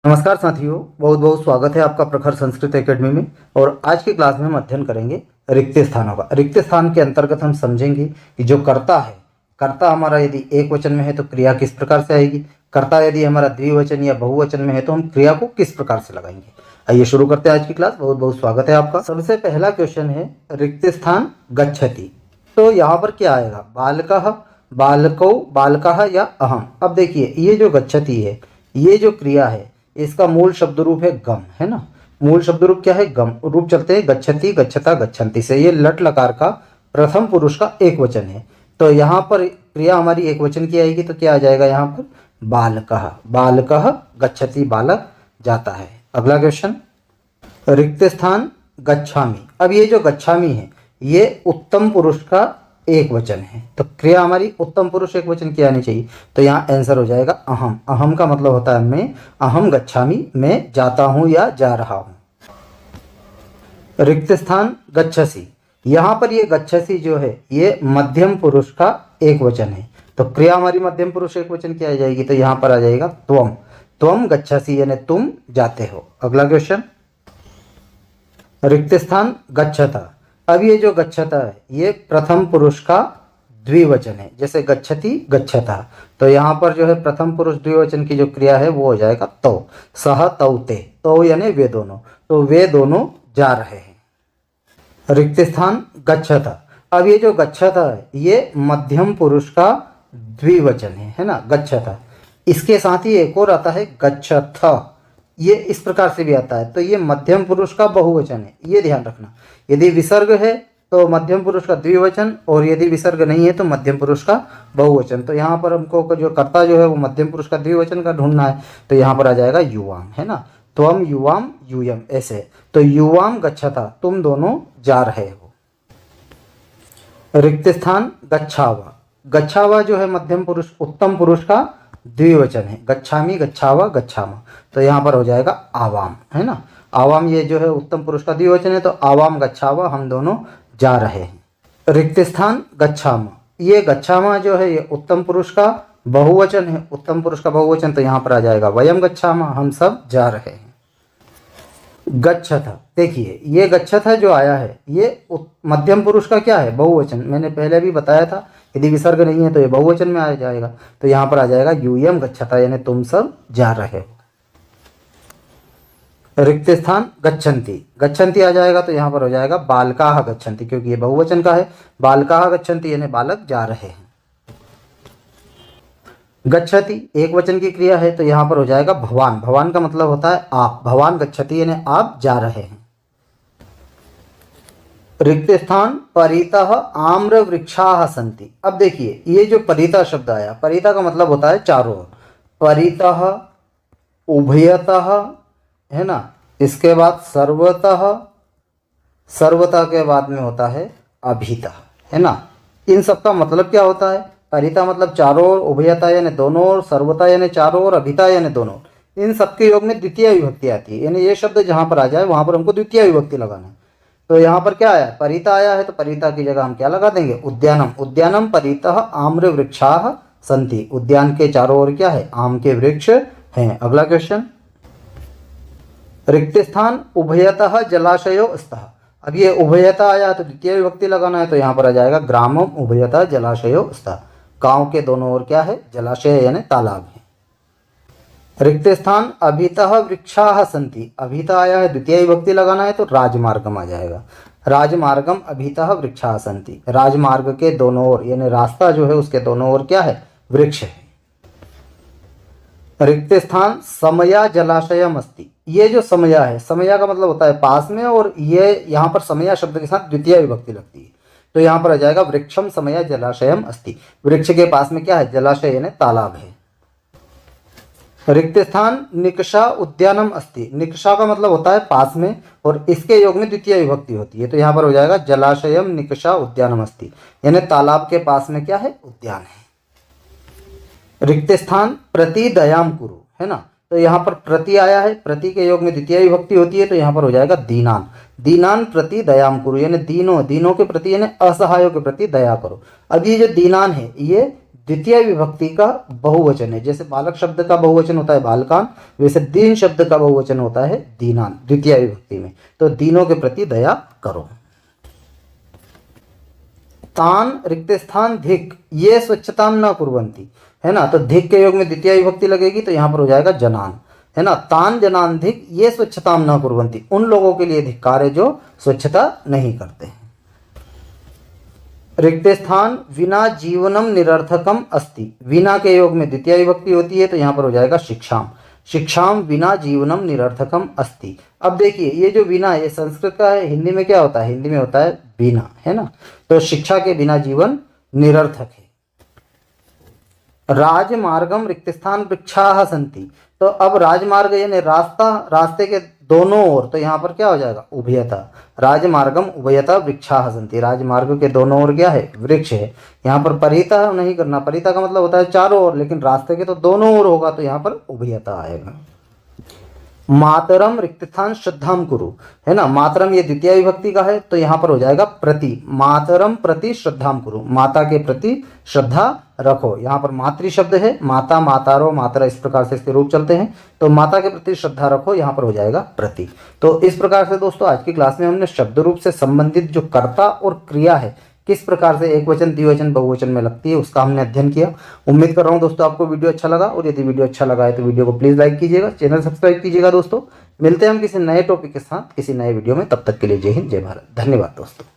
नमस्कार साथियों, बहुत बहुत स्वागत है आपका प्रखर संस्कृत एकेडमी में। और आज की क्लास में हम अध्ययन करेंगे रिक्त स्थानों का। रिक्त स्थान के अंतर्गत हम समझेंगे कि जो कर्ता है, कर्ता हमारा यदि एक वचन में है तो क्रिया किस प्रकार से आएगी, कर्ता यदि हमारा द्विवचन या बहुवचन में है तो हम क्रिया को किस प्रकार से लगाएंगे। आइए शुरू करते हैं आज की क्लास। बहुत बहुत स्वागत है आपका। सबसे पहला क्वेश्चन है रिक्त स्थान गच्छति। तो यहाँ पर क्या आएगा, बालकः, बालकौ, बालकः या अहम। अब देखिए ये जो गच्छति है, ये जो क्रिया है, इसका मूल शब्द रूप है गम, है ना। मूल शब्द रूप क्या है, गम रूप चलते हैं गच्छति, गच्छता, गच्छन्ति से। ये लट लकार का प्रथम पुरुष का एक वचन है, तो यहाँ पर क्रिया हमारी एक वचन की आएगी, तो क्या आ जाएगा यहाँ पर, बालकः, बालकः गच्छति, बालक जाता है। अगला क्वेश्चन, रिक्त स्थान गच्छामि। अब ये जो गच्छामि है ये उत्तम पुरुष का एक वचन है, तो क्रिया हमारी उत्तम पुरुष एक वचन की आनी चाहिए, तो यहाँ आंसर हो जाएगा अहम। अहम का मतलब होता है मैं, अहम गच्छामि, मैं जाता हूँ या जा रहा हूँ। रिक्त स्थान गच्छसि। यहाँ पर ये गच्छसि जो है ये मध्यम पुरुष का एक वचन है, तो क्रिया हमारी मध्यम पुरुष एक वचन की आ जाएगी, तो यहाँ पर आ जाएगा त्वम, त्वम गच्छसि यानी तुम जाते हो। अगला क्वेश्चन, रिक्त स्थान गच्छता। अब ये जो गच्छता है ये प्रथम पुरुष का द्विवचन है, जैसे गच्छति, गच्छता, तो यहाँ पर जो है प्रथम पुरुष द्विवचन की जो क्रिया है वो हो जाएगा तो, सह तौ ते, तो यानी वे दोनों, तो वे दोनों जा रहे हैं। रिक्त स्थान गच्छता। अब ये जो गच्छता है ये मध्यम पुरुष का द्विवचन है ना, गच्छता। इसके साथ ही एक और आता है गच्छथ, ये इस प्रकार से भी आता है, तो ये मध्यम पुरुष का बहुवचन है, ये ध्यान रखना। यदि विसर्ग है तो मध्यम पुरुष का द्विवचन, और यदि विसर्ग नहीं है तो मध्यम पुरुष का बहुवचन। तो यहाँ पर हमको जो कर्ता जो है वो मध्यम पुरुष का द्विवचन का ढूंढना है, तो यहाँ पर आ जाएगा युवाम, है ना, त्वम युवाम यूयम, ऐसे। तो युवाम गच्छता, तुम दोनों जा रहे हो। रिक्त स्थान गच्छावा। गच्छावा जो है मध्यम पुरुष उत्तम पुरुष का द्विवचन है, गच्छामि, गच्छावा, गच्छामा, तो यहाँ पर हो जाएगा आवाम, है ना। आवाम ये जो है उत्तम पुरुष का द्विवचन है, तो आवाम गच्छावा, हम दोनों जा रहे हैं। रिक्त स्थान गच्छामा। ये गच्छामा जो है ये उत्तम पुरुष का बहुवचन है, उत्तम पुरुष का बहुवचन, तो यहाँ पर आ जाएगा वयम गच्छामा, हम सब जा रहे हैं। गच्छथ। देखिए ये गच्छथ जो आया है ये मध्यम पुरुष का क्या है, बहुवचन। मैंने पहले भी बताया था, यदि विसर्ग नहीं है तो ये बहुवचन में आ जाएगा, तो यहाँ पर आ जाएगा यूयम गच्छता, यानी तुम सब जा रहे हो। रिक्त स्थान गच्छन्ति। गच्छन्ति आ जाएगा, तो यहाँ पर हो जाएगा बालकाः गच्छन्ति, क्योंकि ये बहुवचन का है। बालकाः गच्छन्ति यानी बालक जा रहे हैं। गच्छति एक वचन की क्रिया है, तो यहाँ पर हो जाएगा भवान। भवान का मतलब होता है आप, भवान गच्छति यानी आप जा रहे हैं। रिक्त स्थान परितः आम्र वृक्षाः सन्ति। अब देखिए ये जो परितः शब्द आया, परितः का मतलब होता है चारों ओर, परितः, उभयतः, है ना, इसके बाद सर्वतः, सर्वतः के बाद में होता है अभितः, है ना। इन सब का मतलब क्या होता है, परिता मतलब चारों ओर, उभयता यानी दोनों ओर, सर्वता यानी चारों ओर, अभिता यानी दोनों ओर। इन सबके योग में द्वितीय विभक्ति आती है, यानी ये शब्द जहाँ पर आ जाए वहाँ पर हमको द्वितीय विभक्ति लगाना है। तो यहाँ पर क्या आया, परिता आया है, तो परिता की जगह हम क्या लगा देंगे, उद्यानम। उद्यानम परितः आम्र वृक्षाः सन्ति। उद्यान के चारों ओर क्या है, आम के वृक्ष हैं। अगला क्वेश्चन, रिक्त स्थान उभयतः जलाशयो स्तः। अब ये उभयता आया तो द्वितीय विभक्ति लगाना है, तो यहाँ पर आ जाएगा ग्रामम उभयतः जलाशयो स्तः। गांव के दोनों ओर क्या है, जलाशय यानी तालाब है। रिक्त स्थान अभितः वृक्षाः सन्ति। अभितः आया है, द्वितीय विभक्ति लगाना है, तो राजमार्गम आ जाएगा। राजमार्गम अभितः वृक्षाः सन्ति। राजमार्ग के दोनों ओर यानी रास्ता जो है उसके दोनों ओर क्या है, वृक्ष है। रिक्त स्थान समया जलाशयम अस्ति। ये जो समया है, समया का मतलब होता है पास में, और ये यहाँ पर समया शब्द के साथ द्वितीय विभक्ति लगती है, तो यहाँ पर आ जाएगा वृक्षम समया जलाशयम अस्ति। वृक्ष के पास में क्या है, जलाशय यानी तालाब है। रिक्त स्थान निकषा उद्यानम अस्ति। निकषा का मतलब होता है पास में, और इसके योग में द्वितीय विभक्ति होती है, तो यहाँ पर हो जाएगा जलाशयम निकषा उद्यानम अस्ति, यानी तालाब के पास में क्या है, उद्यान है। रिक्त स्थान प्रति दयाम कुरु, है ना, तो यहाँ पर प्रति आया है, प्रति के योग में द्वितीय विभक्ति होती है, तो यहाँ पर हो जाएगा दीनान। दीनान प्रति दयाम कुरु, यानी दीनों, दीनों के प्रति यानी असहायों के प्रति दया करो। अब ये जो दीनान है ये द्वितीय विभक्ति का बहुवचन है। जैसे बालक शब्द का बहुवचन होता है बालकान, वैसे दीन शब्द का बहुवचन होता है दीनान द्वितीय विभक्ति में। तो दीनों के प्रति दया करो। तान रिक्त स्थान धिक ये स्वच्छता न कुर्वन्ति, है ना। तो धिक के योग में द्वितीय विभक्ति लगेगी, तो यहाँ पर हो जाएगा जनान, है ना। तान जनान धिक ये स्वच्छता न कुर्वन्ति, उन लोगों के लिए धिक्कार है जो स्वच्छता नहीं करते हैं। रिक्त स्थान विना जीवनम निरर्थकम अस्ति, विना के योग में द्वितीय विभक्ति होती है, तो यहाँ पर हो जाएगा शिक्षाम, शिक्षाम विना जीवनम निरर्थकम अस्ति। अब देखिए ये जो विना ये संस्कृत का है, हिंदी में क्या होता है, हिंदी में होता है बिना, है ना। तो शिक्षा के बिना जीवन निरर्थक है। राजमार्गम रिक्त स्थान वृक्षाः सन्ति, तो अब राजमार्ग यानी रास्ता, रास्ते के दोनों ओर, तो यहाँ पर क्या हो जाएगा उभयता, राजमार्गम उभयता वृक्षाः सन्ति, राजमार्ग के दोनों ओर क्या है वृक्ष है। यहाँ पर परिता नहीं करना, परिता का मतलब होता है चारों ओर, लेकिन रास्ते के तो दोनों ओर होगा, तो यहाँ पर उभयता आएगा। मातरम रिक्त स्थान श्रद्धाम कुरु, है ना। मातरम ये द्वितीय विभक्ति का है, तो यहाँ पर हो जाएगा प्रति, मातरम प्रति श्रद्धाम कुरु, माता के प्रति श्रद्धा रखो। यहाँ पर मातृ शब्द है, माता मातारो मातरा, इस प्रकार से इसके रूप चलते हैं, तो माता के प्रति श्रद्धा रखो, यहाँ पर हो जाएगा प्रति। तो इस प्रकार से दोस्तों आज की क्लास में हमने शब्द रूप से संबंधित जो कर्ता और क्रिया है किस प्रकार से एक वचन द्विवचन बहुवचन में लगती है उसका हमने अध्ययन किया। उम्मीद कर रहा हूं दोस्तों आपको वीडियो अच्छा लगा, और यदि वीडियो अच्छा लगा है तो वीडियो को प्लीज़ लाइक कीजिएगा, चैनल सब्सक्राइब कीजिएगा दोस्तों। मिलते हैं हम किसी नए टॉपिक के साथ किसी नए वीडियो में, तब तक के लिए जय हिंद जय भारत, धन्यवाद दोस्तों।